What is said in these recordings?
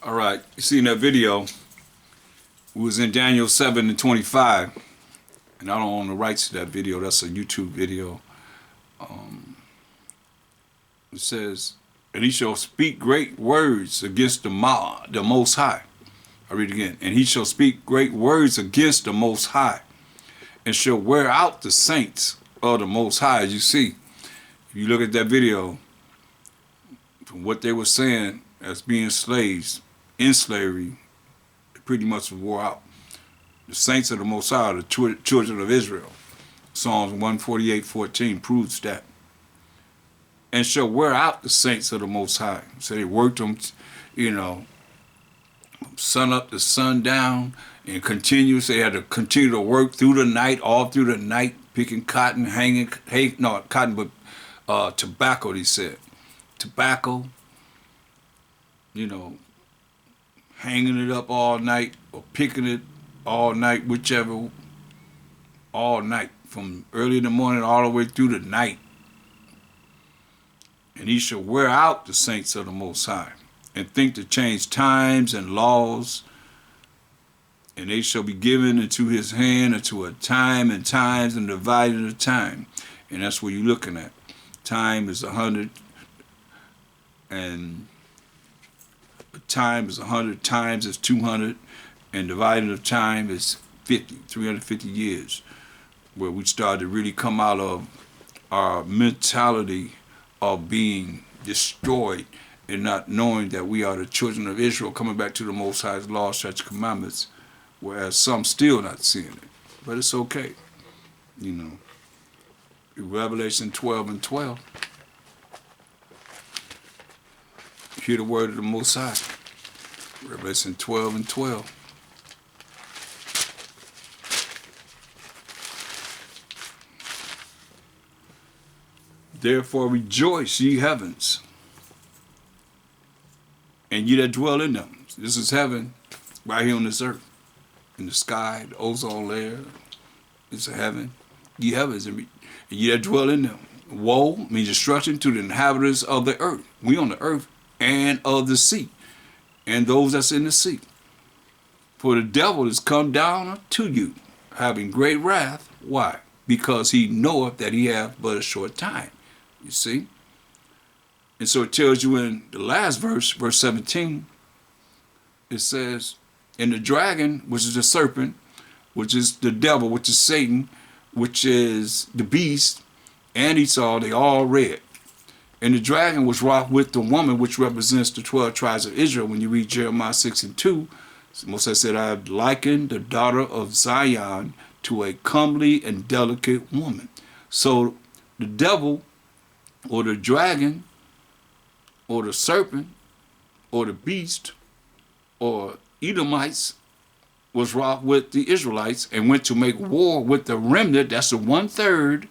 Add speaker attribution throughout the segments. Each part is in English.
Speaker 1: All right, you see in that video, we was in Daniel 7:25, and I don't own the rights to that video. That's a YouTube video. It says, and he shall speak great words against the Most High. I read it again. And he shall speak great words against the Most High, and shall wear out the saints of the Most High. As you see, if you look at that video, from what they were saying as being slaves in slavery, it pretty much wore out. The saints of the Most High, the children of Israel. Psalms 148:14 proves that. And shall wear out the saints of the Most High. So they worked them, from sun up to sundown, and continuous. They had to continue to work through the night, all through the night, picking cotton, not cotton, but tobacco, he said. Tobacco, hanging it up all night or picking it all night, whichever, all night, from early in the morning all the way through the night. And he shall wear out the saints of the Most High, and think to change times and laws, and they shall be given into his hand unto a time and times and divided a time. And that's what you're looking at. Time is 100, and time is 100, times is 200, and divided of time is 350 years, where we start to really come out of our mentality of being destroyed and not knowing that we are the children of Israel coming back to the Most High's laws, statutes, commandments, whereas some still not seeing it. But it's okay. Revelation 12:12. Hear the word of the Most High. Revelation 12:12. Therefore rejoice, ye heavens, and ye that dwell in them. This is heaven right here on this earth. In the sky, the ozone layer, it's a heaven. Ye heavens, and ye that dwell in them. Woe means destruction to the inhabitants of the earth. We on the earth, and of the sea, and those that's in the sea. For the devil is come down to you, having great wrath. Why? Because he knoweth that he hath but a short time. You see? And so it tells you in the last verse, verse 17, it says, and the dragon, which is the serpent, which is the devil, which is Satan, which is the beast, and Esau, they all read. And the dragon was wrought with the woman, which represents the 12 tribes of Israel. When you read Jeremiah 6:2, Moses said, I have likened the daughter of Zion to a comely and delicate woman. So the devil, or the dragon, or the serpent, or the beast, or Edomites, was wrought with the Israelites and went to make war with the remnant. That's the 1/3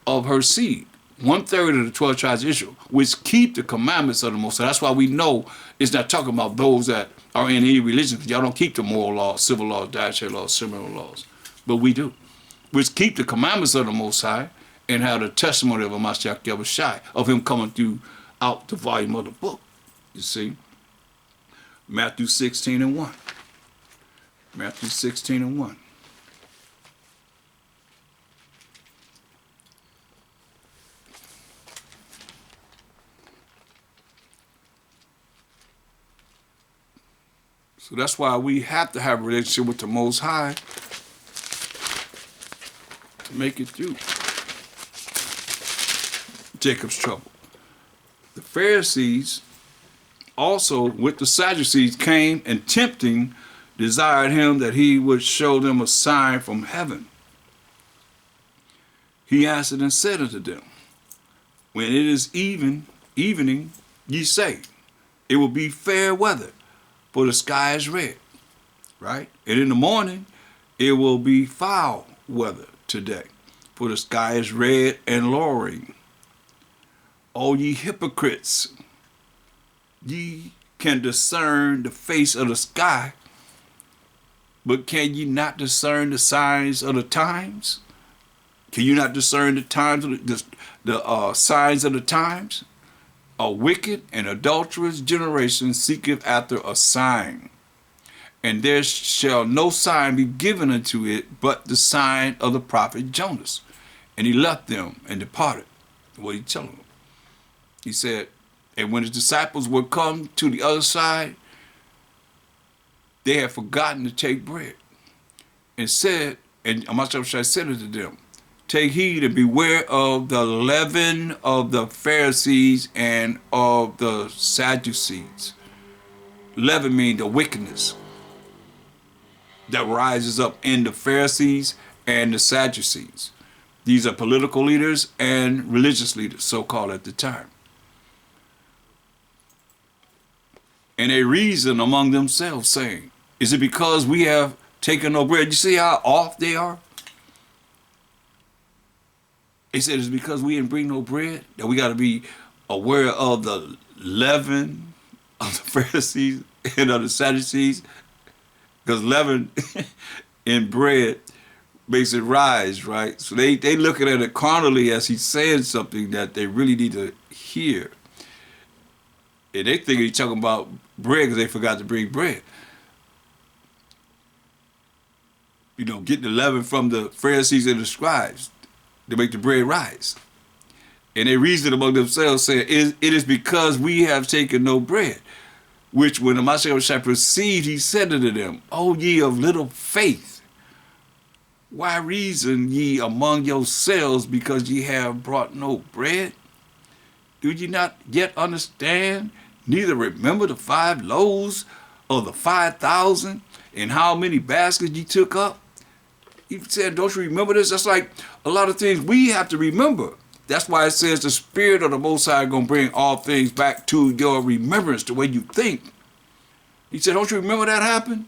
Speaker 1: of her seed. 1/3 of the 12 tribes of Israel, which keep the commandments of the Most High. That's why we know it's not talking about those that are in any religion, because y'all don't keep the moral laws, civil laws, dietary laws, similar laws. But we do. Which keep the commandments of the Most High and have the testimony of a Mashiach Yahushai, of him coming throughout the volume of the book. You see? Matthew 16:1. Matthew 16:1. So that's why we have to have a relationship with the Most High to make it through Jacob's trouble. The Pharisees also with the Sadducees came and tempting desired him that he would show them a sign from heaven. He answered and said unto them, when it is evening, ye say, it will be fair weather, for the sky is red, right? And in the morning, it will be foul weather today, for the sky is red and lowering. O ye hypocrites, ye can discern the face of the sky, but can ye not discern the signs of the times? Can you not discern the times, the signs of the times? A wicked and adulterous generation seeketh after a sign, and there shall no sign be given unto it but the sign of the prophet Jonas. And he left them and departed. What he telling them? He said, and when his disciples were come to the other side, they had forgotten to take bread. And said, and Amashashai said unto them, take heed and beware of the leaven of the Pharisees and of the Sadducees. Leaven means the wickedness that rises up in the Pharisees and the Sadducees. These are political leaders and religious leaders, so-called at the time. And they reason among themselves, saying, is it because we have taken no bread? You see how off they are? They said it's because we didn't bring no bread that we got to be aware of the leaven of the Pharisees and of the Sadducees. Because leaven in bread makes it rise, right? So they looking at it carnally as he's saying something that they really need to hear. And they think he's talking about bread because they forgot to bring bread. You know, get the leaven from the Pharisees and the scribes to make the bread rise. And they reasoned among themselves, saying, it is because we have taken no bread. Which when the Mashiach perceived, he said unto them, O ye of little faith, why reason ye among yourselves because ye have brought no bread? Do ye not yet understand, neither remember the 5 loaves of the 5,000 and how many baskets ye took up? He said, don't you remember this? That's like a lot of things we have to remember. That's why it says the Spirit of the Most High is going to bring all things back to your remembrance, the way you think. He said, don't you remember that happened?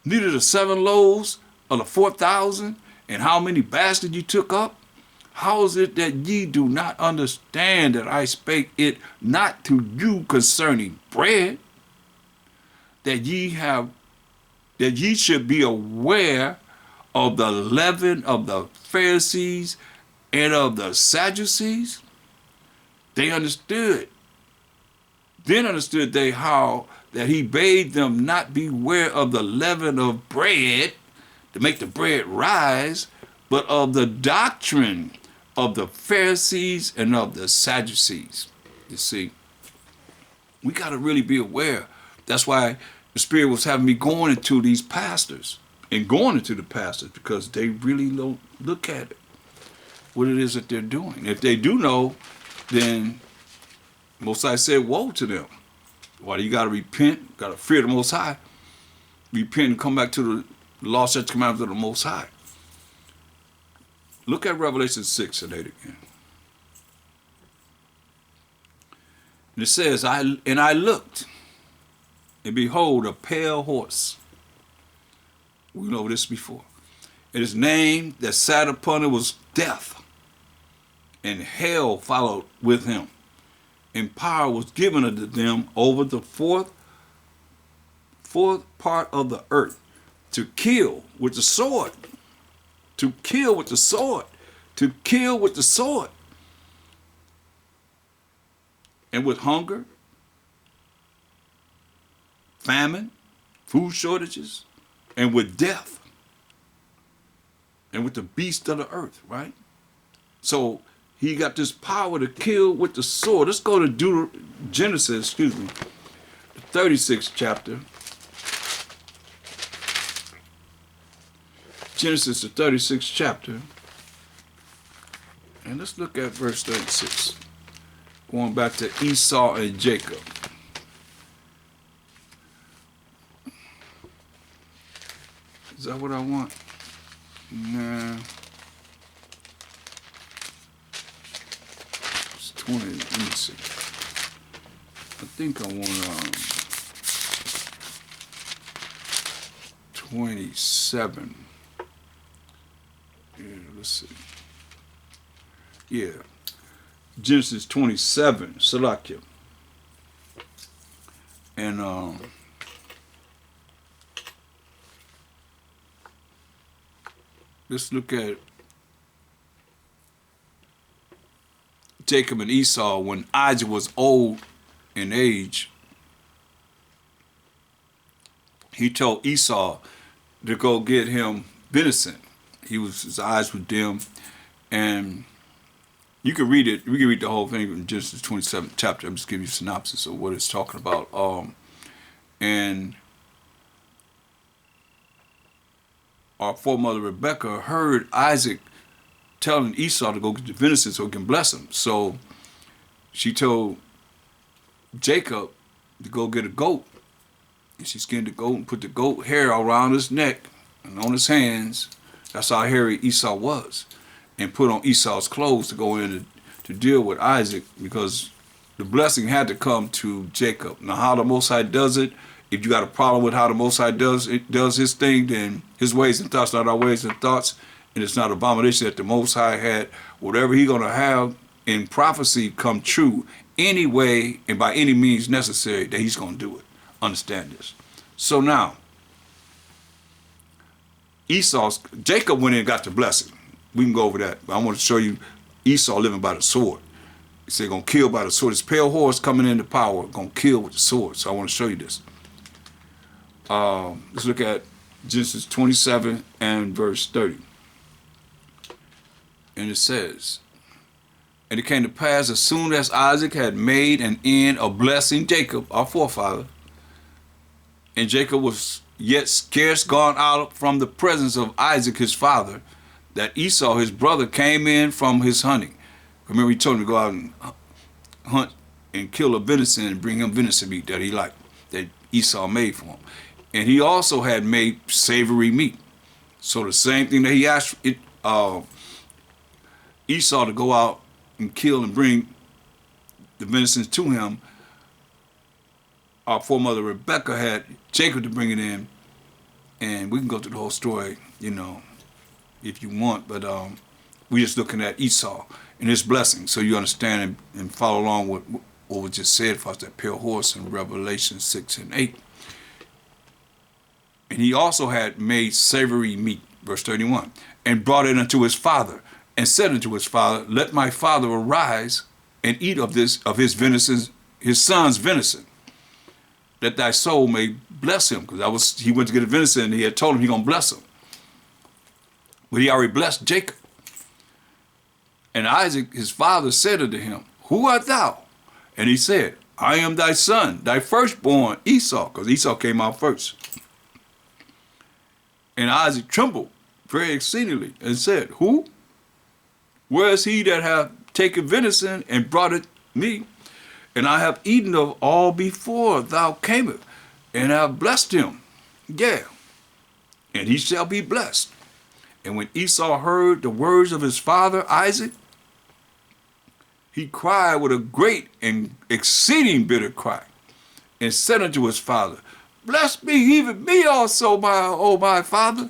Speaker 1: Neither the 7 loaves of the 4,000 and how many baskets you took up? How is it that ye do not understand that I spake it not to you concerning bread? That ye should be aware of the leaven of the Pharisees and of the Sadducees? They understood. Then understood they how that he bade them not beware of the leaven of bread to make the bread rise, but of the doctrine of the Pharisees and of the Sadducees. You see, we got to really be aware. That's why the Spirit was having me going into these pastors and going into the pastors, because they really don't look at it, what it is that they're doing. If they do know, then Most High said, woe to them. Why, you got to repent, got to fear the Most High, repent and come back to the law, statutes, commandments of the Most High. Look at Revelation 6 and 8 again. And it says, and I looked, and behold, a pale horse. We know this before. And his name that sat upon it was Death, and hell followed with him. And power was given unto them over the fourth part of the earth, to kill with the sword, to kill with the sword, to kill with the sword, and with hunger, famine, food shortages, and with death, and with the beast of the earth, right? So he got this power to kill with the sword. Let's go to Genesis, the 36th chapter. Genesis, the 36th chapter. And let's look at verse 36. Going back to Esau and Jacob. Is that what I want? Nah. It's 20. Let me see. I think I want 27. Yeah, let's see. Yeah. Genesis 27, Salakia. And let's look at Jacob and Esau, when Isaac was old in age, he told Esau to go get him venison. His eyes were dim, and you can read it. We can read the whole thing in Genesis 27th chapter. I'm just giving you a synopsis of what it's talking about. And our foremother Rebecca heard Isaac telling Esau to go get the venison so he can bless him. So she told Jacob to go get a goat. And she skinned the goat and put the goat hair around his neck and on his hands. That's how hairy Esau was. And put on Esau's clothes to go in to deal with Isaac, because the blessing had to come to Jacob. Now, how the Most High does it, if you got a problem with how the Most High does his thing, then his ways and thoughts not our ways and thoughts, and it's not abomination that the Most High had whatever He's going to have in prophecy come true any way and by any means necessary, that He's going to do it. Understand this. So now, Jacob went in and got the blessing. We can go over that, but I want to show you Esau living by the sword. He said, going to kill by the sword. His pale horse coming into power, going to kill with the sword. So I want to show you this. Let's look at Genesis 27 and verse 30. And it says, and it came to pass, as soon as Isaac had made an end of blessing Jacob, our forefather, and Jacob was yet scarce gone out from the presence of Isaac his father, that Esau his brother came in from his hunting. Remember, he told him to go out and hunt and kill a venison and bring him venison meat that he liked, that Esau made for him. And he also had made savory meat. So the same thing that he asked Esau to go out and kill and bring the venison to him, our foremother Rebecca had Jacob to bring it in. And we can go through the whole story, if you want, but we're just looking at Esau and his blessing, so you understand and follow along with what was just said for us, that pale horse in Revelation 6 and 8. And he also had made savory meat, verse 31, and brought it unto his father, and said unto his father, let my father arise and eat of his venison, his son's venison, that thy soul may bless him. Because he went to get a venison and he had told him he gonna bless him. But he already blessed Jacob. And Isaac, his father, said unto him, who art thou? And he said, I am thy son, thy firstborn Esau, because Esau came out first. And Isaac trembled very exceedingly and said, who? Where is he that hath taken venison and brought it me? And I have eaten of all before thou camest, and have blessed him. Yeah, and he shall be blessed. And when Esau heard the words of his father Isaac, he cried with a great and exceeding bitter cry, and said unto his father, bless me, even me also, my father.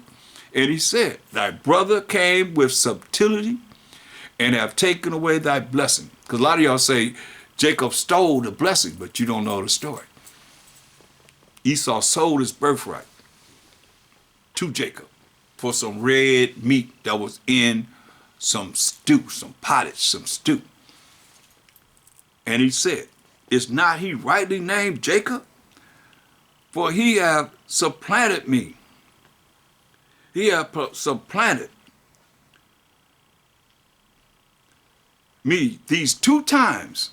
Speaker 1: And he said, thy brother came with subtlety, and have taken away thy blessing. Because a lot of y'all say Jacob stole the blessing, but you don't know the story. Esau sold his birthright to Jacob for some red meat that was in some stew, some pottage, some stew. And he said, is not he rightly named Jacob? For he hath supplanted me. He hath supplanted me these 2 times.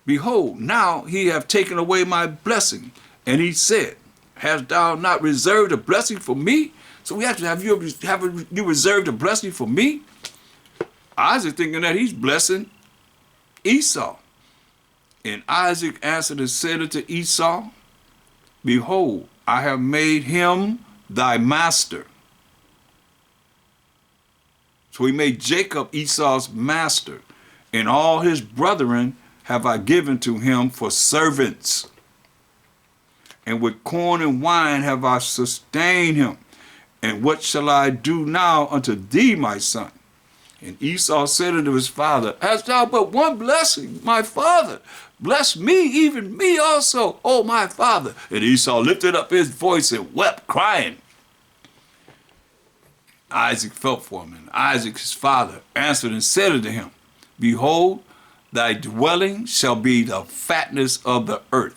Speaker 1: Behold, now he hath taken away my blessing. And he said, hast thou not reserved a blessing for me? So we have to have you reserved a blessing for me? Isaac thinking that he's blessing Esau. And Isaac answered and said unto Esau, behold, I have made him thy master. So he made Jacob Esau's master, and all his brethren have I given to him for servants. And with corn and wine have I sustained him. And what shall I do now unto thee, my son? And Esau said unto his father, hast thou but one blessing, my father? Bless me, even me also, O my father. And Esau lifted up his voice and wept, crying. Isaac felt for him, and Isaac his father answered and said unto him, behold, Thy dwelling shall be the fatness of the earth,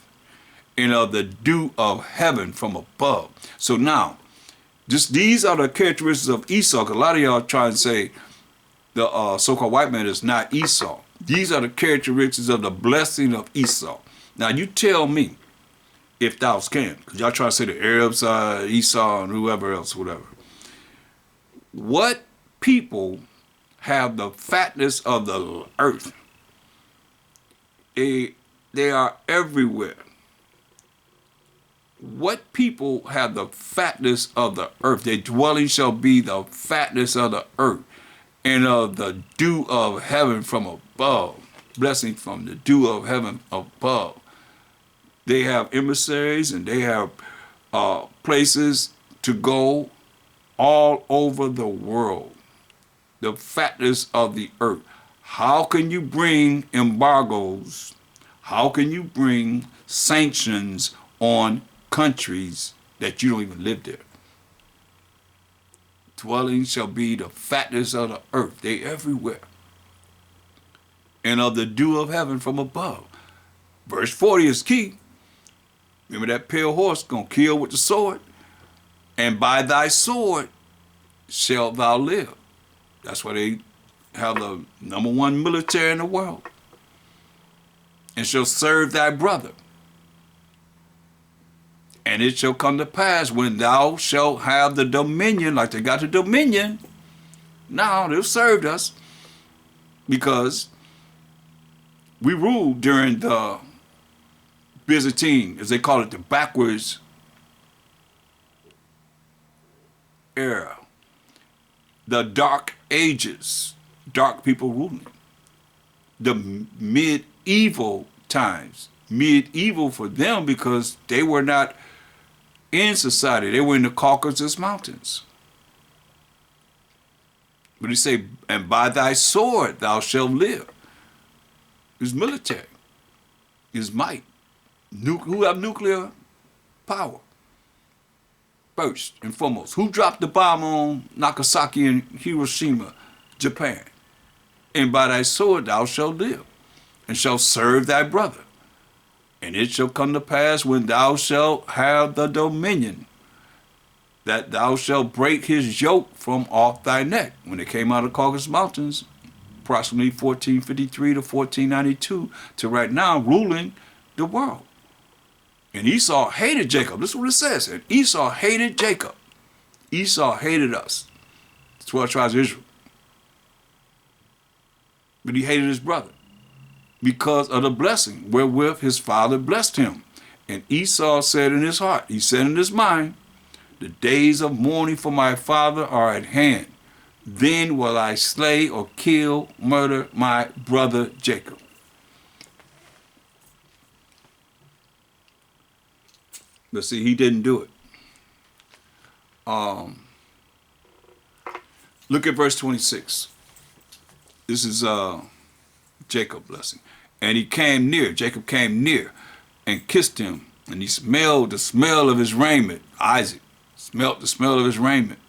Speaker 1: and of the dew of heaven from above. So now, just these are the characteristics of Esau. 'Cause a lot of y'all try and say the so-called white man is not Esau. These are the characteristics of the blessing of Esau. Now you tell me, if thou can, because y'all try to say the Arabs, Esau, and whoever else, whatever. What people have the fatness of the earth? They are everywhere. What people have the fatness of the earth? Their dwelling shall be the fatness of the earth, and of the dew of heaven from above. Blessing from the dew of heaven above. They have emissaries and they have places to go all over the world. The fatness of the earth. How can you bring embargoes? How can you bring sanctions on countries that you don't even live there? Dwelling shall be the fatness of the earth. They everywhere. And of the dew of heaven from above. Verse 40 is key. Remember that pale horse gonna kill with the sword? And by thy sword shalt thou live. That's why they have the #1 military in the world. And shall serve thy brother. And it shall come to pass when thou shalt have the dominion, like they got the dominion. Now they've served us because we ruled during the Byzantine, as they call it, the backwards era. The dark ages, dark people ruling. The medieval times, medieval for them because they were not in society. They were in the Caucasus Mountains. But he say, and by thy sword thou shalt live. It's military. It's might. Who have nuclear power? First and foremost. Who dropped the bomb on Nagasaki and Hiroshima, Japan? And by thy sword thou shalt live, and shalt serve thy brother. And it shall come to pass when thou shalt have the dominion, that thou shalt break his yoke from off thy neck. When they came out of the Caucasus Mountains, approximately 1453 to 1492, to right now ruling the world. And Esau hated Jacob. This is what it says. And Esau hated Jacob. Esau hated us. 12 tribes of Israel. But he hated his brother because of the blessing wherewith his father blessed him. And Esau said in his heart, he said in his mind, the days of mourning for my father are at hand. Then will I slay or kill, murder my brother Jacob. But see, he didn't do it. Look at verse 26. This is Jacob's blessing. And he came near, Jacob came near and kissed him. And he smelled the smell of his raiment. Isaac smelled the smell of his raiment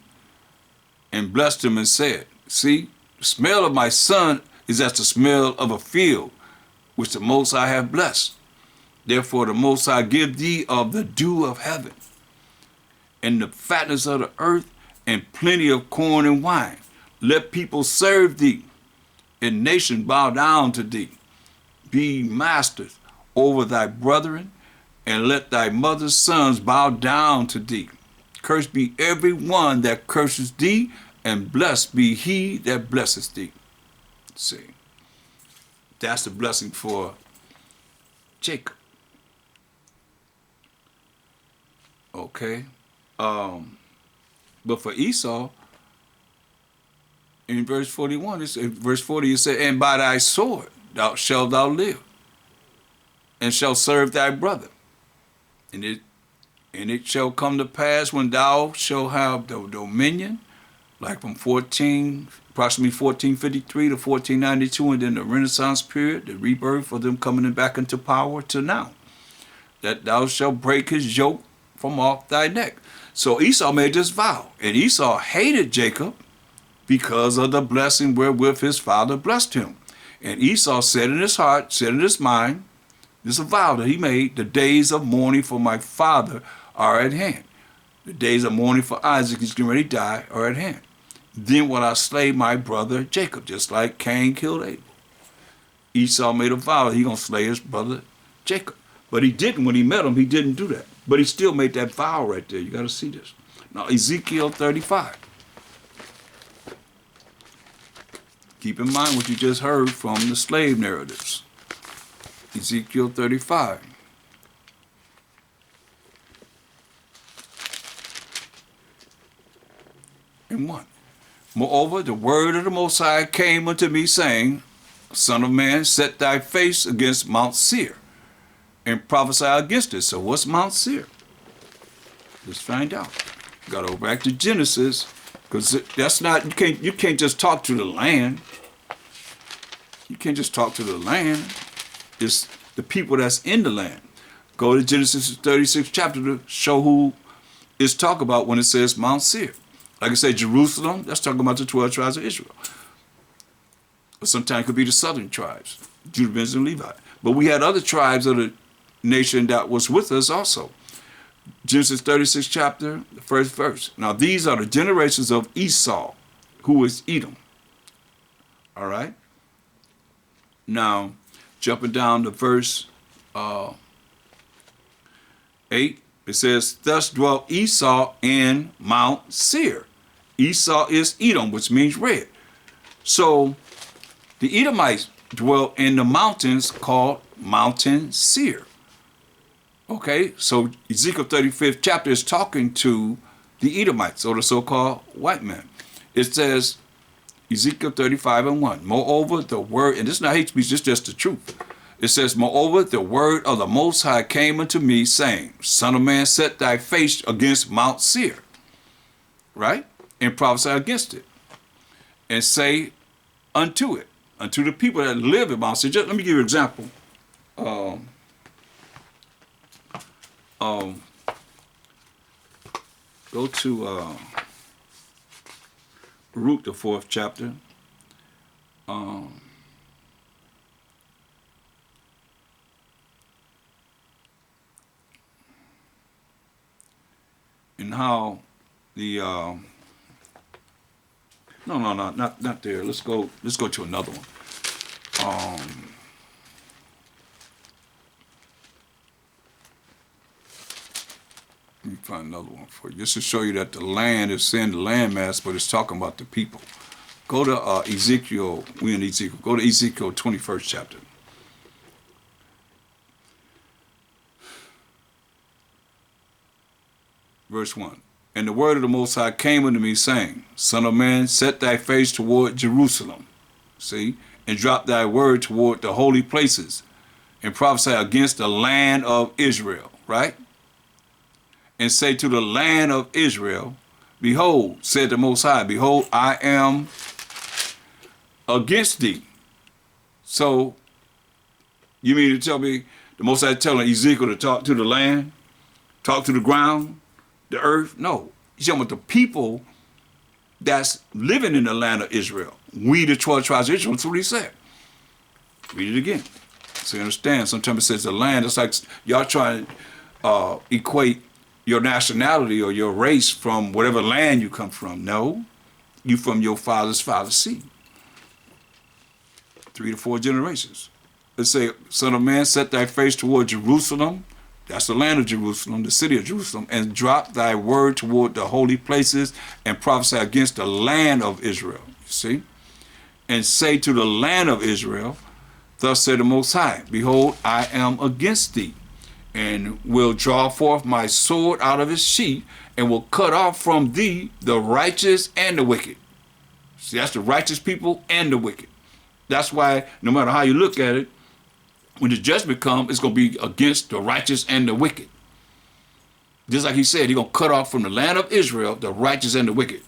Speaker 1: and blessed him and said, see, the smell of my son is as the smell of a field, which the Most High have blessed. Therefore the Most High give thee of the dew of heaven, and the fatness of the earth, and plenty of corn and wine. Let people serve thee, and nation bow down to thee. Be masters over thy brethren, and let thy mother's sons bow down to thee. Cursed be every one that curses thee, and blessed be he that blesses thee. See, that's the blessing for Jacob. Okay, but for Esau, in verse 41, verse 40, it said, and by thy sword thou shalt thou live, and shalt serve thy brother. And it shall come to pass when thou shalt have the dominion, like from approximately 1453 to 1492, and then the Renaissance period, the rebirth of them coming back into power to now, that thou shalt break his yoke from off thy neck. So Esau made this vow, and Esau hated Jacob because of the blessing wherewith his father blessed him. And Esau said in his heart, said in his mind, this is a vow that he made, the days of mourning for my father are at hand. The days of mourning for Isaac, he's getting ready to die, are at hand. Then will I slay my brother Jacob, just like Cain killed Abel. Esau made a vow that he's going to slay his brother Jacob. But he didn't. When he met him, he didn't do that. But he still made that vow right there. You got to see this. Now, Ezekiel 35. Keep in mind what you just heard from the slave narratives. Ezekiel 35. And 1. Moreover, the word of the Most High came unto me, saying, Son of man, set thy face against Mount Seir, and prophesy against it. So what's Mount Seir? Let's find out. Gotta go back to Genesis, because that's not, you can't just talk to the land. You can't just talk to the land. It's the people that's in the land. Go to Genesis 36 chapter to show who it's talk about when it says Mount Seir. Like I say, Jerusalem, that's talking about the 12 tribes of Israel. Or sometimes it could be the southern tribes, Judah, Benjamin, and Levi. But we had other tribes of the nation that was with us also. Genesis 36 chapter, the first verse. Now these are the generations of Esau, who is Edom. All right? Now, jumping down to verse 8, it says, Thus dwelt Esau in Mount Seir. Esau is Edom, which means red. So the Edomites dwelt in the mountains called Mountain Seir. Okay, so Ezekiel 35th chapter is talking to the Edomites, or the so-called white men. It says, Ezekiel 35 and 1, moreover, the word, and this is not hate speech, it's just the truth. It says, moreover, the word of the Most High came unto me, saying, Son of man, set thy face against Mount Seir, right? And prophesy against it, and say unto it, unto the people that live in Mount Seir. Just let me give you an example. Go to Ruth, the 4th chapter. And how the not there. Let's go to another one. Let me find another one for you, just to show you that the land is saying the landmass, but it's talking about the people. Go to Ezekiel. We in Ezekiel. Go to Ezekiel 21st chapter. Verse 1. And the word of the Most High came unto me, saying, Son of man, set thy face toward Jerusalem, see, and drop thy word toward the holy places, and prophesy against the land of Israel, right? And say to the land of Israel, Behold, said the Most High, behold, I am against thee. So, you mean to tell me the Most High telling Ezekiel to talk to the land, talk to the ground, the earth? No. He's talking about the people that's living in the land of Israel. We, the 12 tribes of Israel, that's what he said. Read it again. So you understand, sometimes it says the land, it's like y'all trying to equate your nationality or your race from whatever land you come from. No, you from your father's seed. 3 to 4 generations. Let's say, Son of man, set thy face toward Jerusalem. That's the land of Jerusalem, the city of Jerusalem, and drop thy word toward the holy places and prophesy against the land of Israel. You see? And say to the land of Israel, Thus said the Most High, Behold, I am against thee, and will draw forth my sword out of his sheath, and will cut off from thee the righteous and the wicked. See, that's the righteous people and the wicked. That's why, no matter how you look at it, when the judgment comes, it's going to be against the righteous and the wicked. Just like he said, he's going to cut off from the land of Israel the righteous and the wicked.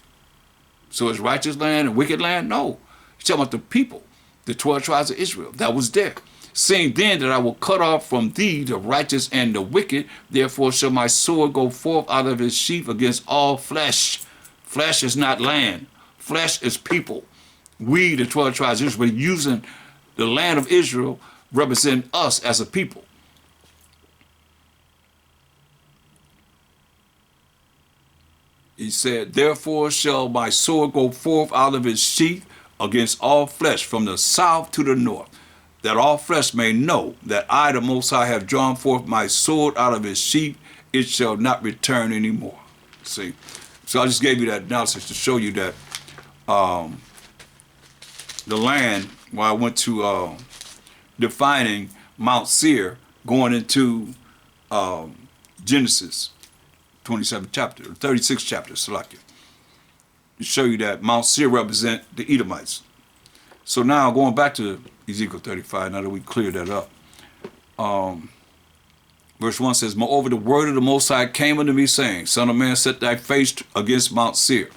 Speaker 1: So is righteous land and wicked land? No. He's talking about the people, the 12 tribes of Israel. That was there. Saying then that I will cut off from thee the righteous and the wicked, therefore shall my sword go forth out of his sheath against all flesh. Flesh is not land. Flesh is people. We, the 12 tribes of Israel, using The land of Israel represents us as a people. He said, therefore shall my sword go forth out of its sheath against all flesh from the south to the north, that all flesh may know that I, the Most High, have drawn forth my sword out of its sheath. It shall not return anymore. See? So I just gave you that analysis to show you that the land, where I went to defining Mount Seir, going into Genesis 27th chapter, 36th chapter, Salakia, to show you that Mount Seir represent the Edomites. So now going back to Ezekiel 35, now that we cleared that up, verse 1 says, moreover, the word of the Most High came unto me, saying, son of man, set thy face against Mount Seir,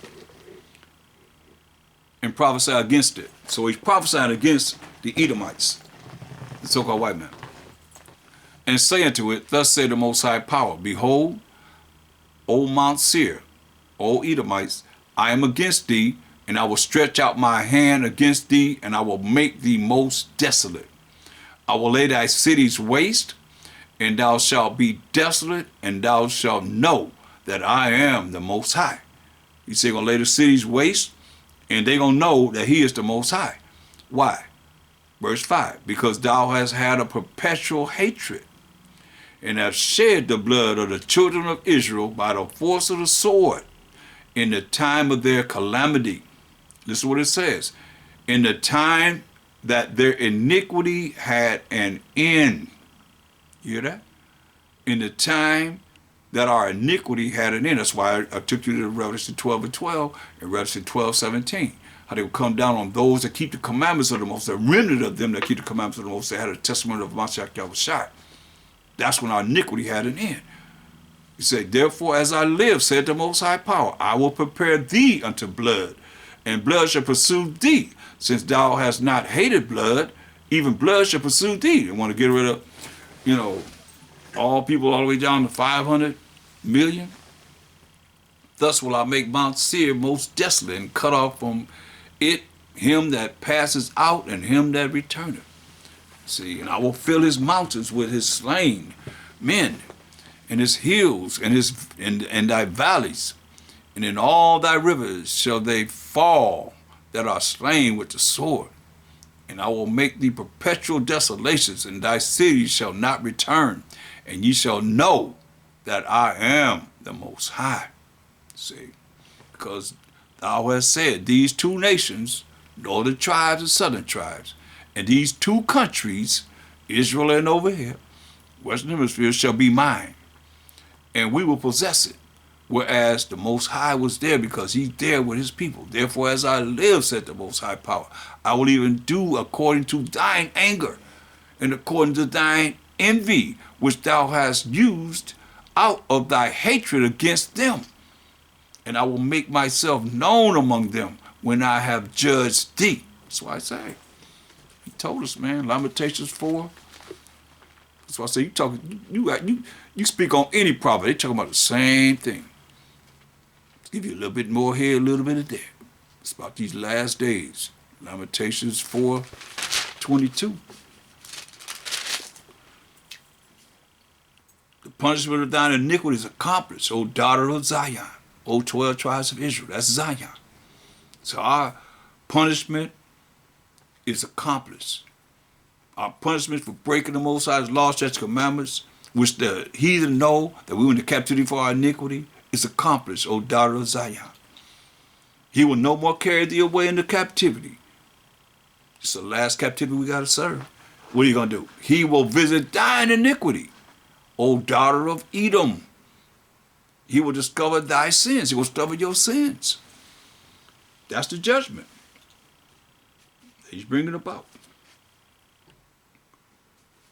Speaker 1: and prophesy against it. So he's prophesying against the Edomites, the so-called white man, and say unto it, thus said the Most High Power, behold, O Mount Seir, O Edomites, I am against thee, and I will stretch out my hand against thee, and I will make thee most desolate. I will lay thy cities waste, and thou shalt be desolate, and thou shalt know that I am the Most High. He said, gonna lay the cities waste, and they gonna know that he is the Most High. Why? Verse 5, because thou hast had a perpetual hatred, and have shed the blood of the children of Israel by the force of the sword in the time of their calamity. This is what it says. In the time that their iniquity had an end. You hear that? In the time that our iniquity had an end. That's why I took you to Revelation 12 and 12 and Revelation 12:17. How they will come down on those that keep the commandments of the Most, the remnant of them that keep the commandments of the Most, that had a testimony of Mashiach Yahushua. That's when our iniquity had an end. He said, therefore, as I live, said the Most High Power, I will prepare thee unto blood, and blood shall pursue thee. Since thou hast not hated blood, even blood shall pursue thee. They want to get rid of, all people all the way down to 500 million. Thus will I make Mount Seir most desolate, and cut off from it him that passes out, and him that returneth. See, and I will fill his mountains with his slain men, and his hills, and thy valleys, and in all thy rivers shall they fall that are slain with the sword. And I will make thee perpetual desolations, and thy cities shall not return, and ye shall know that I am the Most High. See, because thou hast said, these two nations, northern tribes and southern tribes, and these two countries, Israel and over here, Western Hemisphere, shall be mine, and we will possess it. Whereas the Most High was there, because he's there with his people. Therefore, as I live, said the Most High Power, I will even do according to thine anger, and according to thine envy, which thou hast used out of thy hatred against them. And I will make myself known among them when I have judged thee. That's why I say. He told us, man, Lamentations 4. That's why I say you speak on any prophet, they talking about the same thing. Give you a little bit more here, a little bit of there. It's about these last days. Lamentations 4:22. The punishment of thine iniquity is accomplished, O daughter of Zion, O 12 tribes of Israel. That's Zion. So our punishment is accomplished. Our punishment for breaking the Most High's laws, statutes, commandments, which the heathen know that we went into captivity for our iniquity, is accomplished, O daughter of Zion. He will no more carry thee away into captivity. It's the last captivity we got to serve. What are you going to do? He will visit thine iniquity, O daughter of Edom. He will discover thy sins. He will discover your sins. That's the judgment he's bringing about.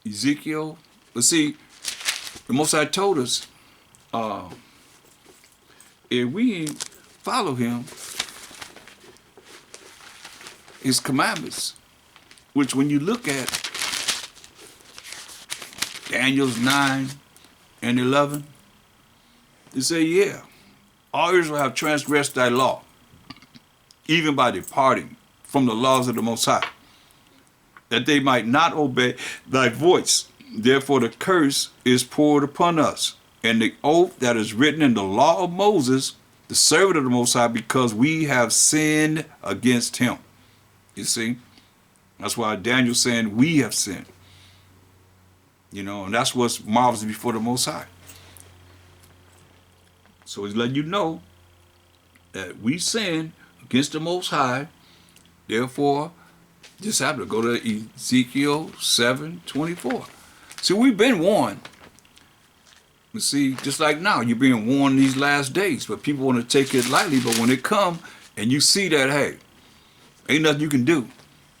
Speaker 1: Ezekiel, let's see, the Most High told us, if we follow him, his commandments, which when you look at Daniel's 9 and 11, they say, yeah, all Israel have transgressed thy law, even by departing from the laws of the Most High. that they might not obey thy voice. Therefore the curse is poured upon us, and the oath that is written in the law of Moses, the servant of the Most High, because we have sinned against him. You see? That's why Daniel's saying we have sinned. You know, and that's what's marvelous before the Most High. So he's letting you know that we sinned against the Most High. Therefore, just have to go to Ezekiel 7:24. See, we've been warned. But see, just like now, you're being warned these last days, but people want to take it lightly. But when it come and you see that, hey, ain't nothing you can do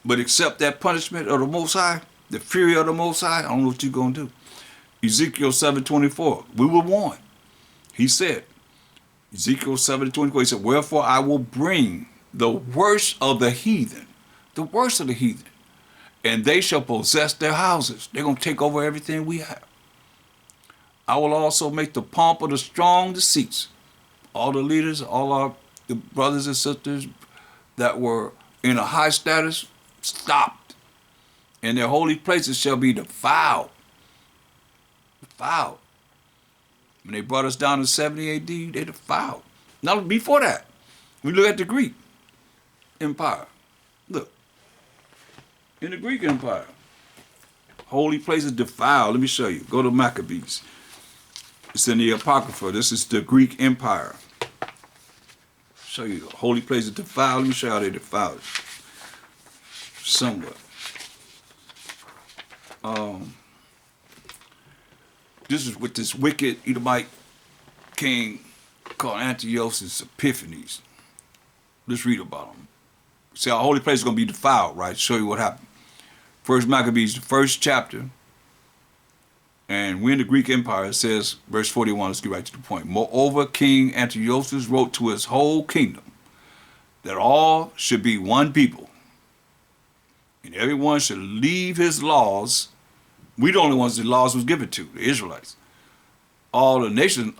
Speaker 1: but accept that punishment of the Most High, the fury of the Most High, I don't know what you're going to do. Ezekiel 7:24, we were warned. He said, Ezekiel 7:24, he said, wherefore I will bring the worst of the heathen, and they shall possess their houses. They're going to take over everything we have. I will also make the pomp of the strong the seats. All the leaders, the brothers and sisters that were in a high status, stopped. And their holy places shall be defiled. Defiled. When they brought us down in 70 AD, they defiled. Now, before that, we look at the Greek Empire. Look. In the Greek Empire, holy places defiled. Let me show you. Go to Maccabees. It's in the Apocrypha. This is the Greek Empire. Show you holy places defiled. Let me show you how they defiled. Somewhat. This is with this wicked Edomite king called Antiochus Epiphanes. Let's read about him. See, our holy place is going to be defiled, right? Show you what happened. First Maccabees, the first chapter. And we're in the Greek Empire. It says, verse 41, let's get right to the point. Moreover, King Antiochus wrote to his whole kingdom that all should be one people, and everyone should leave his laws. We the only ones the laws was given to, the Israelites. All the nations,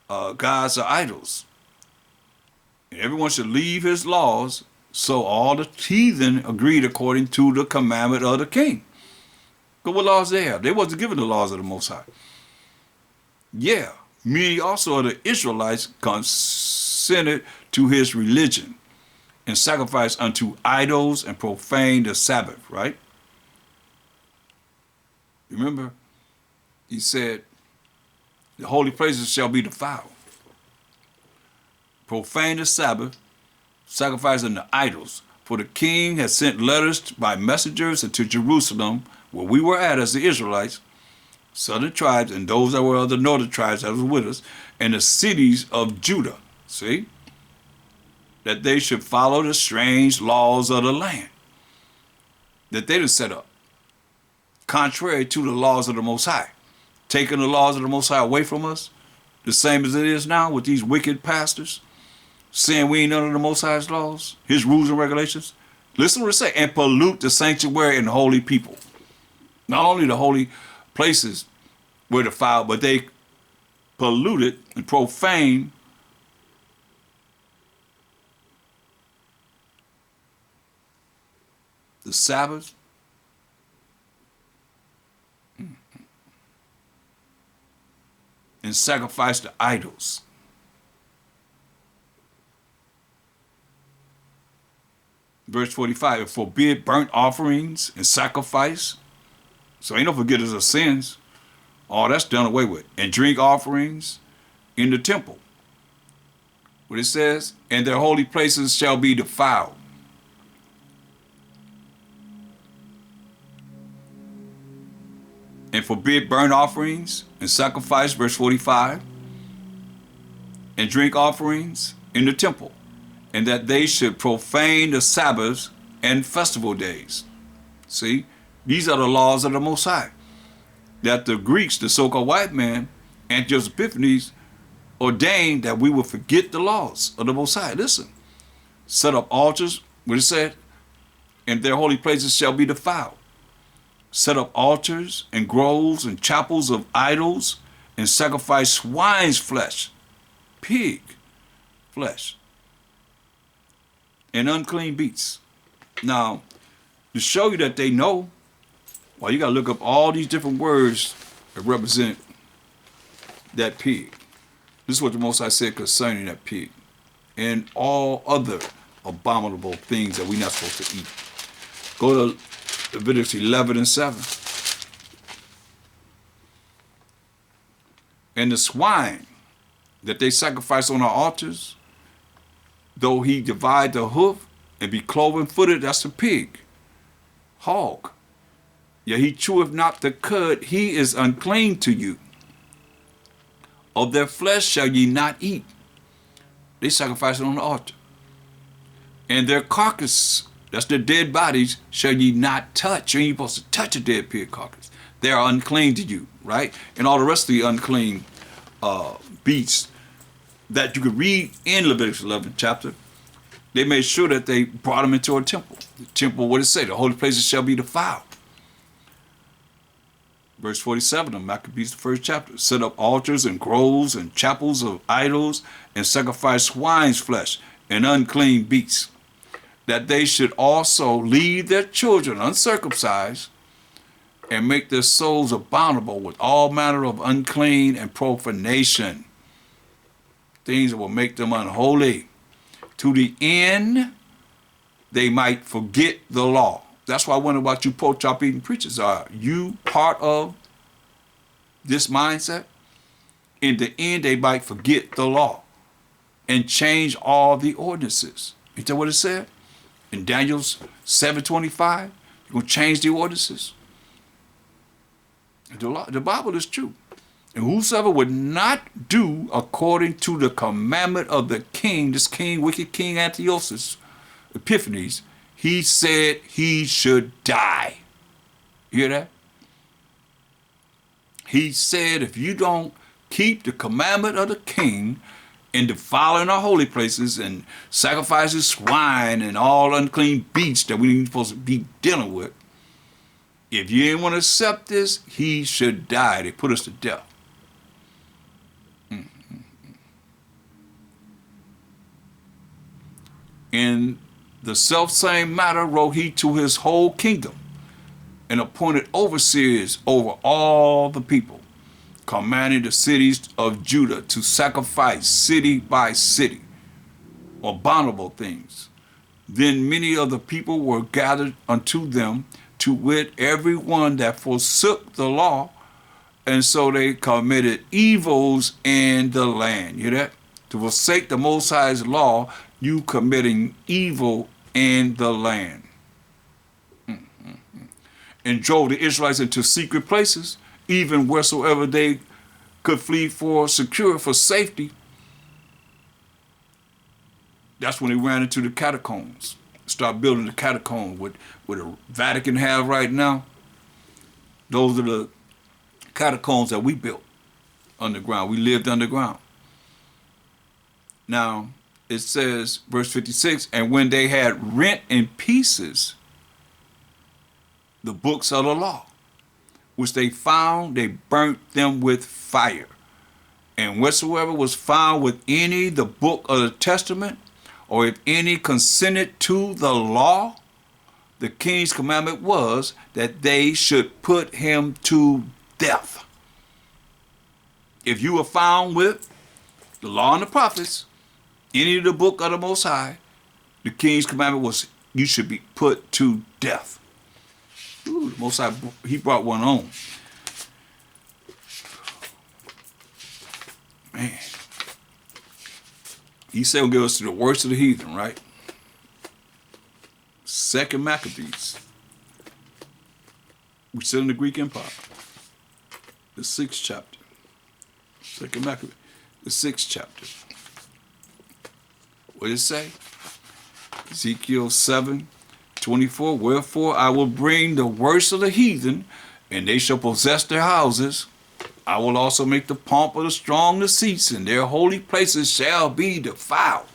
Speaker 1: gods are idols. And everyone should leave his laws. So all the heathen agreed according to the commandment of the king. But what laws they have? They wasn't given the laws of the Most High. Yeah, many also of the Israelites consented to his religion and sacrificed unto idols and profaned the Sabbath, right? Remember, he said, the holy places shall be defiled. Profane the Sabbath, sacrifice unto idols. For the king had sent letters by messengers into Jerusalem, where we were at as the Israelites, southern tribes, and those that were of the northern tribes that was with us, and the cities of Judah. See? That they should follow the strange laws of the land that they had set up, contrary to the laws of the Most High. Taking the laws of the Most High away from us, the same as it is now with these wicked pastors, saying we ain't under the Most High's laws, his rules and regulations. Listen to what it say, and pollute the sanctuary and holy people. Not only the holy places were defiled, but they polluted and profaned the Sabbath. And sacrificed to idols. Verse 45, and forbid burnt offerings and sacrifice. So ain't no forgiveness of sins. All that's done away with. And drink offerings in the temple. What it says, and their holy places shall be defiled. And forbid burnt offerings and sacrifice, verse 45, and drink offerings in the temple, and that they should profane the Sabbaths and festival days. See, these are the laws of the Most High, that the Greeks, the so-called white man, Antiochus Epiphanes, ordained that we will forget the laws of the Most High. Listen, set up altars, what it said, and their holy places shall be defiled. Set up altars and groves and chapels of idols, and sacrifice swine's flesh, pig flesh, and unclean beasts. Now, To show you that they know, well, you got to look up all these different words that represent that pig. This is what the Most High said concerning that pig and all other abominable things that we're not supposed to eat. Go to Leviticus 11 and 7. And the swine that they sacrifice on our altars, though he divide the hoof and be cloven footed, that's a pig. Hog. Yet he cheweth not the cud, he is unclean to you. Of their flesh shall ye not eat. They sacrifice it on the altar. And their carcass, that's their dead bodies, shall ye not touch. You ain't supposed to touch a dead pig carcass. They are unclean to you, right? And all the rest of the unclean beasts that you could read in Leviticus 11 chapter, they made sure that they brought them into a temple. The temple, what did it say? The holy places shall be defiled. Verse 47 of Maccabees, the first chapter. Set up altars and groves and chapels of idols and sacrifice swine's flesh and unclean beasts, that they should also leave their children uncircumcised and make their souls abominable with all manner of unclean and profanation, things that will make them unholy, to the end they might forget the law. That's why I wonder about you pork chop eating preachers. Are you part of this mindset? In the end, they might forget the law and change all the ordinances. Ain't that what it said? In Daniel's 7:25, you're going to change the ordinances. The Bible is true. And whosoever would not do according to the commandment of the king, this king, wicked king Antiochus Epiphanes, he said he should die. You hear that? He said if you don't keep the commandment of the king in defiling our holy places and sacrificing swine and all unclean beasts that we ain't supposed to be dealing with, if you ain't want to accept this, he should die. They put us to death. In the self-same matter wrote he to his whole kingdom and appointed overseers over all the people, commanding the cities of Judah to sacrifice city by city abominable things. Then many of the people were gathered unto them, to wit, every one that forsook the law, and so they committed evils in the land. You hear that? To forsake the Most High's law, you committing evil in the land. And drove the Israelites into secret places, even wheresoever they could flee for secure, for safety. That's when they ran into the catacombs. Start building the catacombs with the Vatican have right now. Those are the catacombs that we built underground. We lived underground. Now, it says, verse 56, and when they had rent in pieces the books of the law, which they found, they burnt them with fire. And whatsoever was found with any the book of the testament, or if any consented to the law, the king's commandment was that they should put him to death. If you were found with the law and the prophets, any of the book of the Most High, the king's commandment was you should be put to death. Ooh, the Most High, he brought one on. Man. He said he'll give us to the worst of the heathen, right? Second Maccabees. We're still in the Greek Empire. The 6th chapter. Second Maccabees. The 6th chapter. What did it say? Ezekiel 7:24. Wherefore I will bring the worst of the heathen, and they shall possess their houses. I will also make the pomp of the strong the seats, and their holy places shall be defiled.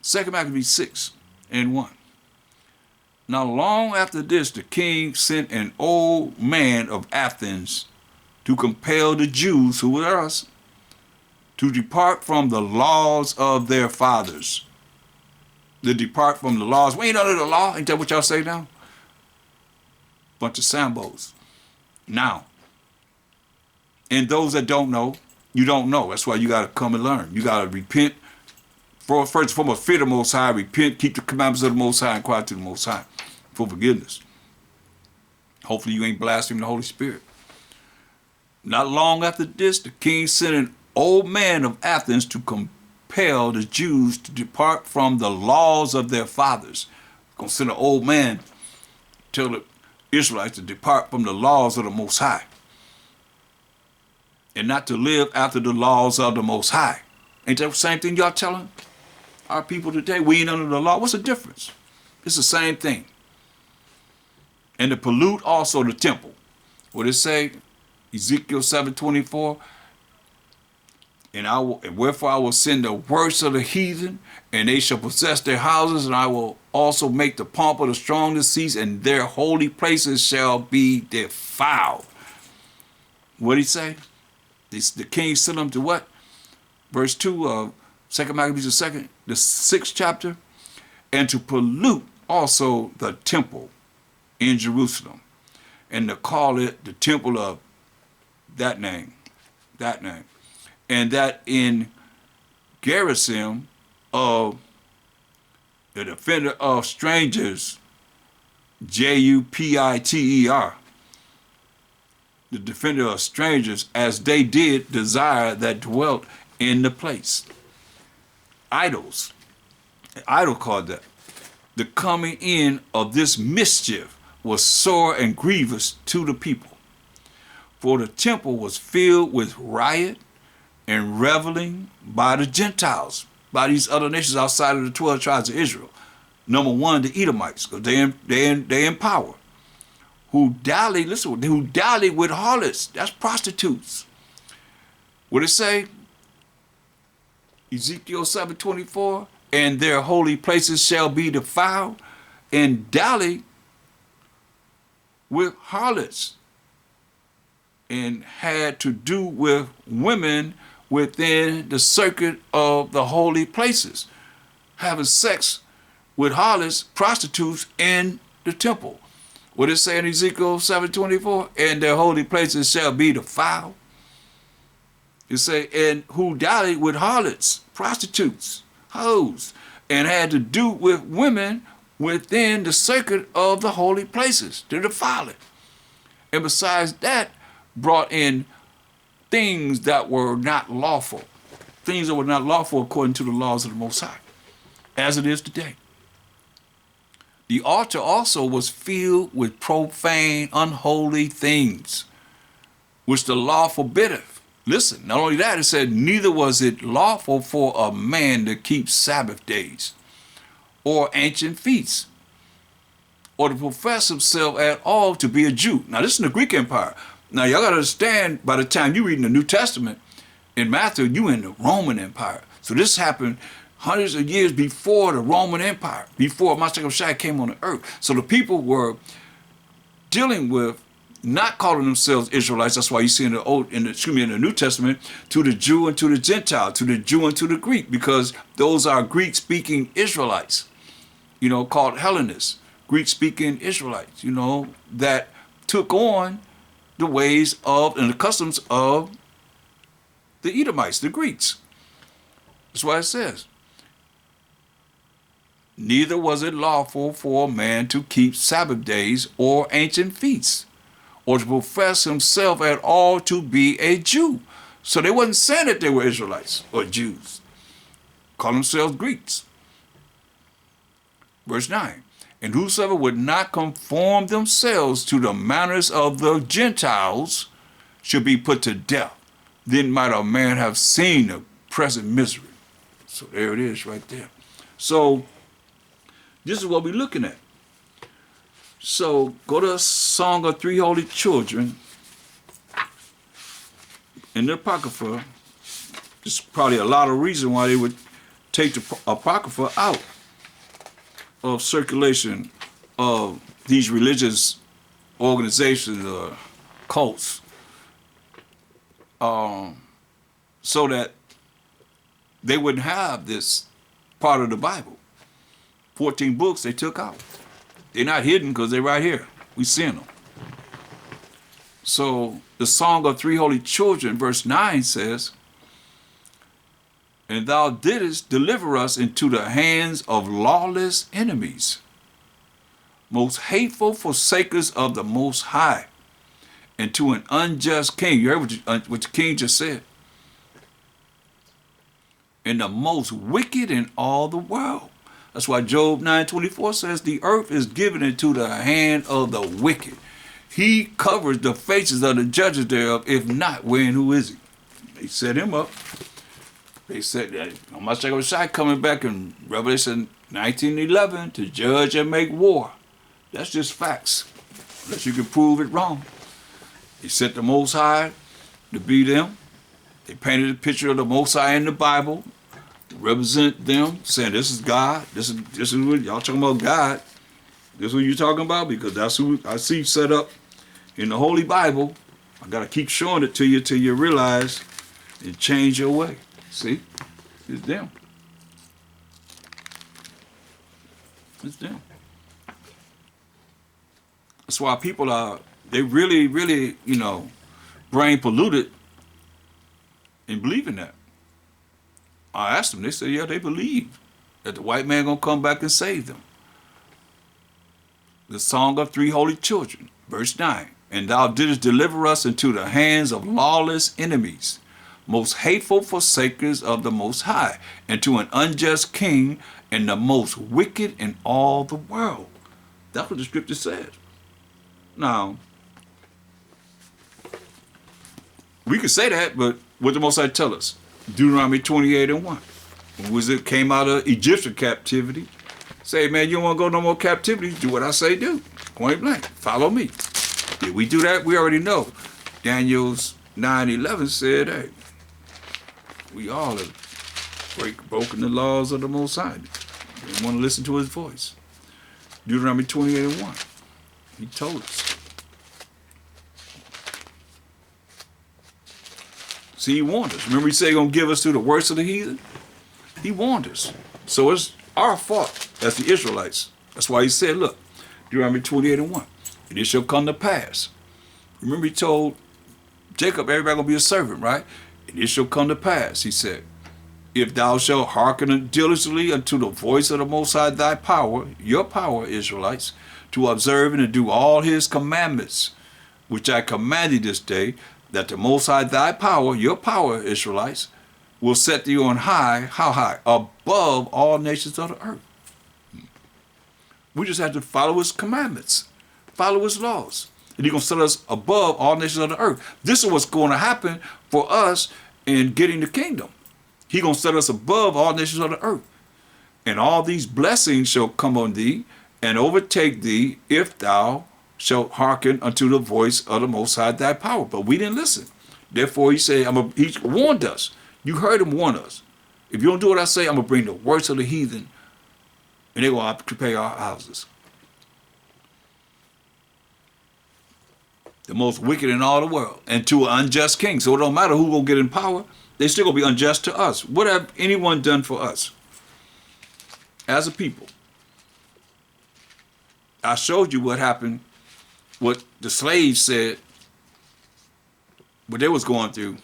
Speaker 1: 2 Maccabees 6:1. Now long after this, the king sent an old man of Athens to compel the Jews, who were us, to depart from the laws of their fathers. to depart from the laws. We ain't under the law. Ain't that what y'all say now? Bunch of sambos. Now, and those that don't know, you don't know. That's why you got to come and learn. You got to repent. First and foremost, fear the Most High, repent, keep the commandments of the Most High, and cry to the Most High for forgiveness. Hopefully you ain't blaspheming the Holy Spirit. Not long after this, the king sent an old man of Athens to compel the Jews to depart from the laws of their fathers. Gonna send an old man to tell the Israelites to depart from the laws of the Most High and not to live after the laws of the Most High. Ain't that the same thing y'all telling our people today? We ain't under the law. What's the difference? It's the same thing. And to pollute also the temple. What it say? Ezekiel 7:24. And wherefore I will send the worst of the heathen, and they shall possess their houses, and I will also make the pomp of the strong to cease, and their holy places shall be defiled. What did he say? The king sent them to what? Verse 2 of 2 Maccabees the 6th chapter, and to pollute also the temple in Jerusalem, and to call it the temple of that name, and that in garrison of the defender of strangers, Jupiter, the defender of strangers, as they did desire that dwelt in the place. Idols, idol called that. The coming in of this mischief was sore and grievous to the people. For the temple was filled with riot and reveling by the Gentiles, by these other nations outside of the 12 tribes of Israel. Number one, the Edomites, because they in power. Who dallied with harlots. That's prostitutes. What it say? Ezekiel 7:24, and their holy places shall be defiled, and dally with harlots, and had to do with women within the circuit of the holy places, having sex with harlots, prostitutes in the temple. What it say in Ezekiel 7:24? And their holy places shall be defiled. It say, and who dallied with harlots, prostitutes, hoes, and had to do with women within the circuit of the holy places to defile it. And besides that, brought in things that were not lawful. Things that were not lawful according to the laws of the Most High, as it is today. The altar also was filled with profane, unholy things, which the law forbiddeth. Listen, not only that, it said, neither was it lawful for a man to keep Sabbath days, or ancient feasts, or to profess himself at all to be a Jew. Now, this is in the Greek Empire. Now, y'all got to understand, by the time you read in the New Testament, in Matthew, you in the Roman Empire. So this happened hundreds of years before the Roman Empire, before Mashiach came on the earth. So the people were dealing with not calling themselves Israelites. That's why you see in the New Testament, to the Jew and to the Gentile, to the Jew and to the Greek, because those are Greek-speaking Israelites, called Hellenists, Greek-speaking Israelites, that took on the ways of and the customs of the Edomites, the Greeks. That's why it says, neither was it lawful for a man to keep Sabbath days or ancient feasts, or to profess himself at all to be a Jew. So they wasn't saying that they were Israelites or Jews. Call themselves Greeks. Verse 9, and whosoever would not conform themselves to the manners of the Gentiles should be put to death. Then might a man have seen the present misery. So there it is right there. So this is what we're looking at. So go to Song of Three Holy Children in the Apocrypha. There's probably a lot of reason why they would take the Apocrypha out of circulation of these religious organizations or cults, so that they wouldn't have this part of the Bible. 14 books they took out. They're not hidden because they're right here. We seen them. So the Song of Three Holy Children, verse 9 says, and thou didst deliver us into the hands of lawless enemies, most hateful forsakers of the Most High, and to an unjust king. You heard what the king just said. And the most wicked in all the world. That's why Job 9:24 says, the earth is given into the hand of the wicked. He covers the faces of the judges thereof. If not, where and who is he? They set him up. They said that Messiah coming back in Revelation 19:11 to judge and make war. That's just facts, unless you can prove it wrong. He sent the Most High to be them. They painted a picture of the Most High in the Bible to represent them, saying this is God. This is what y'all talking about, God. This is what you're talking about, because that's who I see set up in the Holy Bible. I got to keep showing it to you till you realize and change your way. See? It's them. It's them. That's why people are, they really, really, brain polluted and believe in that. I asked them, they said, yeah, they believe that the white man gonna come back and save them. The Song of Three Holy Children, verse 9. And thou didst deliver us into the hands of lawless enemies, most hateful forsakers of the Most High, and to an unjust king, and the most wicked in all the world. That's what the scripture says. Now, we could say that, but what the Most High tell us? Deuteronomy 28:1. When it came out of Egyptian captivity, say, man, you don't want to go no more captivity, do what I say do. Point blank, follow me. If we do that, we already know. Daniel's 9:11 said, hey, we all have broken the laws of the Most High. They want to listen to his voice. Deuteronomy 28:1. He told us. See, he warned us. Remember he said he's going to give us to the worst of the heathen? He warned us. So it's our fault as the Israelites. That's why he said, look, Deuteronomy 28:1. And it shall come to pass. Remember he told Jacob, everybody going to be a servant, right? And it shall come to pass, he said, if thou shalt hearken diligently unto the voice of the Most High thy power, your power, Israelites, to observe and to do all his commandments, which I command thee this day, that the Most High thy power, your power, Israelites, will set thee on high. How high? Above all nations of the earth. We just have to follow his commandments, follow his laws, and he's going to set us above all nations of the earth. This is what's going to happen for us in getting the kingdom. He's going to set us above all nations of the earth. And all these blessings shall come on thee and overtake thee if thou shalt hearken unto the voice of the Most High thy power. But we didn't listen. Therefore, he said, he warned us. You heard him warn us. If you don't do what I say, I'm going to bring the worst of the heathen, and they're going to occupy our houses. The most wicked in all the world, and to an unjust king. So it don't matter who's going to get in power, they still going to be unjust to us. What have anyone done for us as a people? I showed you what happened, what the slaves said, what they was going through.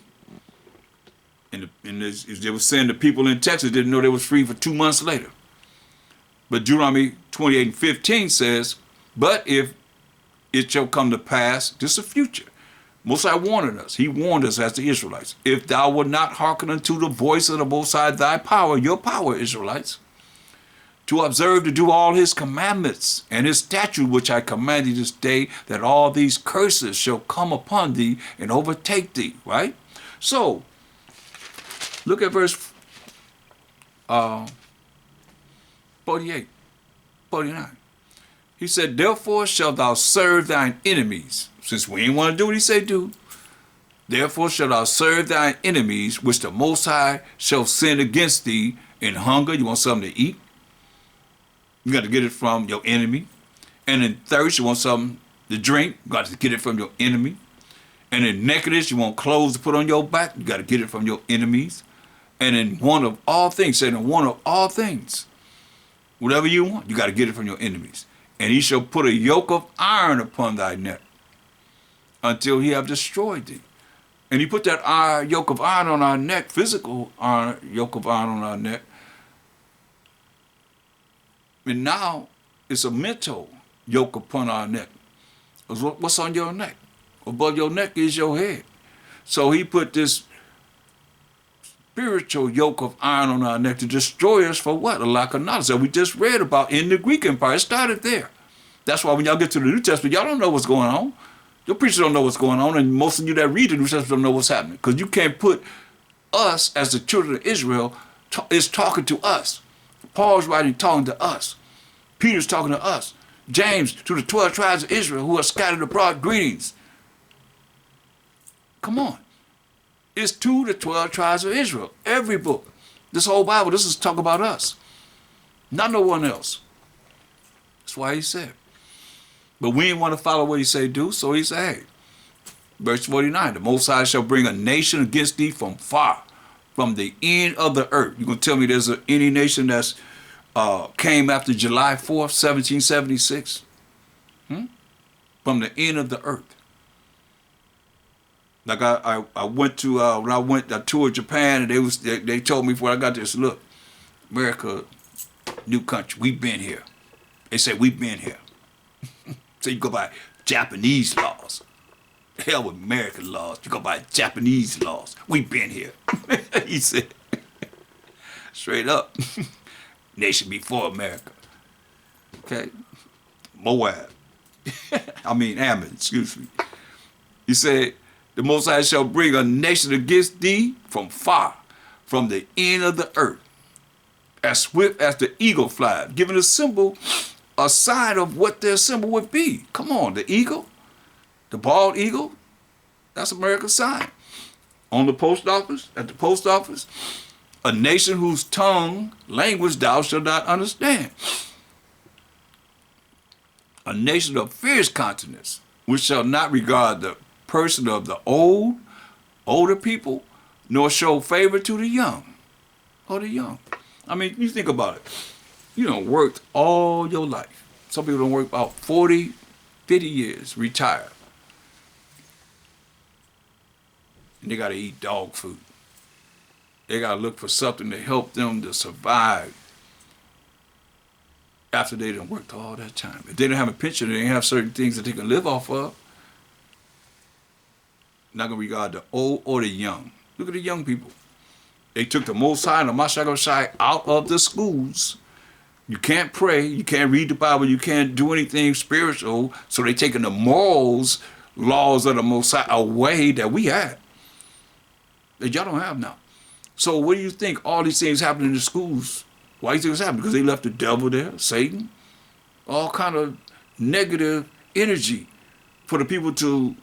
Speaker 1: And they were saying the people in Texas didn't know they was free for 2 months later. But Deuteronomy 28:15 says, but if it shall come to pass, this is the future. Most High warned us. He warned us as the Israelites. If thou wilt not hearken unto the voice of the Most High thy power, your power, Israelites, to observe to do all his commandments and his statute which I command thee this day, that all these curses shall come upon thee and overtake thee, right? So, look at verse 48, 49. He said, therefore shalt thou serve thine enemies. Since we ain't want to do what he said do, therefore shalt thou serve thine enemies, which the Most High shall send against thee in hunger. You want something to eat? You got to get it from your enemy. And in thirst, you want something to drink. You got to get it from your enemy. And in nakedness, you want clothes to put on your back. You got to get it from your enemies. And in want of all things, saying in want of all things, Whatever you want, you got to get it from your enemies. And he shall put a yoke of iron upon thy neck until he have destroyed thee. And he put that yoke of iron on our neck, physical iron, yoke of iron on our neck. And now it's a mental yoke upon our neck. What's on your neck? Above your neck is your head. So he put this spiritual yoke of iron on our neck to destroy us for what? A lack of knowledge that we just read about in the Greek Empire. It started there. That's why when y'all get to the New Testament, y'all don't know what's going on. Your preachers don't know what's going on, and most of you that read the New Testament don't know what's happening. Because you can't put us as the children of Israel, is talking to us. Paul's writing, talking to us. Peter's talking to us. James, to the 12 tribes of Israel who are scattered abroad, greetings. Come on. It's to the 12 tribes of Israel. Every book. This whole Bible, this is talk about us. Not no one else. That's why he said. But we didn't want to follow what he said do, so he said, hey, verse 49, the Most High shall bring a nation against thee from far, from the end of the earth. You gonna tell me there's any nation that's came after July 4th, 1776? From the end of the earth. Like I went to, when I toured Japan, and they told me before I got this, look, America, new country, we've been here. They said, we've been here. So you go by Japanese laws. Hell with American laws. You go by Japanese laws. We've been here. He said, straight up. Nation before America. Okay? Moab. Ammon, excuse me. He said, the Most High shall bring a nation against thee from far, from the end of the earth, as swift as the eagle flies, giving a symbol, a sign of what their symbol would be. Come on, the eagle, the bald eagle, that's America's sign. On the post office, at the post office, a nation whose tongue, language thou shalt not understand. A nation of fierce countenance, which shall not regard the person of the older people, nor show favor to the young, or the young. I mean, you think about it. You done worked all your life. Some people don't work about 40, 50 years, retire. And they got to eat dog food. They got to look for something to help them to survive after they done worked all that time. If they don't have a pension, they don't have certain things that they can live off of. Not going to regard the old or the young. Look at the young people. They took the Most High and the Mashiach Shai out of the schools. You can't pray, you can't read the Bible, you can't do anything spiritual, so they taking the morals, laws of the Most High away that we had, that y'all don't have now. So what do you think all these things happen in the schools? Why do you think it's happening? Because they left the devil there, Satan, all kind of negative energy for the people to